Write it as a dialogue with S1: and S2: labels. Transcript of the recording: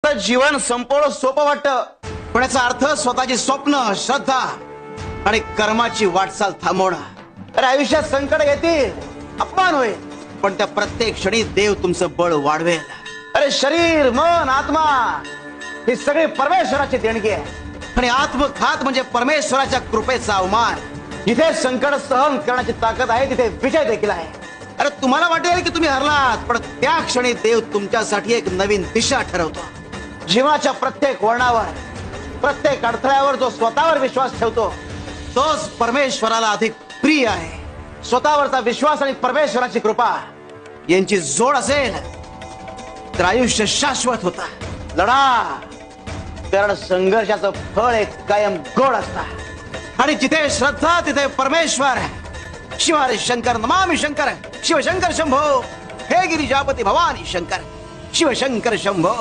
S1: तर जीवन संपूर्ण सोपं वाटतं, पण याचा अर्थ स्वतःची स्वप्न, श्रद्धा आणि कर्माची वाटचाल थांबवणं. अरे आयुष्यात संकट येतील, अपमान होईल, पण त्या प्रत्येक क्षणी देव तुमचं बळ वाढवेल. अरे शरीर, मन, आत्मा ही सगळी परमेश्वराची देणगी आहे. आणि आत्मघात म्हणजे परमेश्वराच्या कृपेचा अवमान. जिथे संकट सहन करण्याची ताकद आहे तिथे विजय देखील आहे. अरे तुम्हाला वाटेल की तुम्ही हरलात, पण त्या क्षणी देव तुमच्यासाठी एक नवीन दिशा ठरवतो. जीवनाच्या प्रत्येक वळणावर, प्रत्येक अडथळ्यावर जो स्वतःवर विश्वास ठेवतो तोच परमेश्वराला अधिक प्रिय आहे. स्वतःवरचा विश्वास आणि परमेश्वराची कृपा यांची जोड असेल तर आयुष्य शाश्वत होता. लढा, कारण संघर्षाचं फळ एक कायम गोड असतं. आणि जिथे श्रद्धा तिथे परमेश्वर. शिवारे शंकर नमामि शंकर, शिवशंकर शंभो, हे गिरिजापती भवानी शंकर, शिवशंकर शंभो.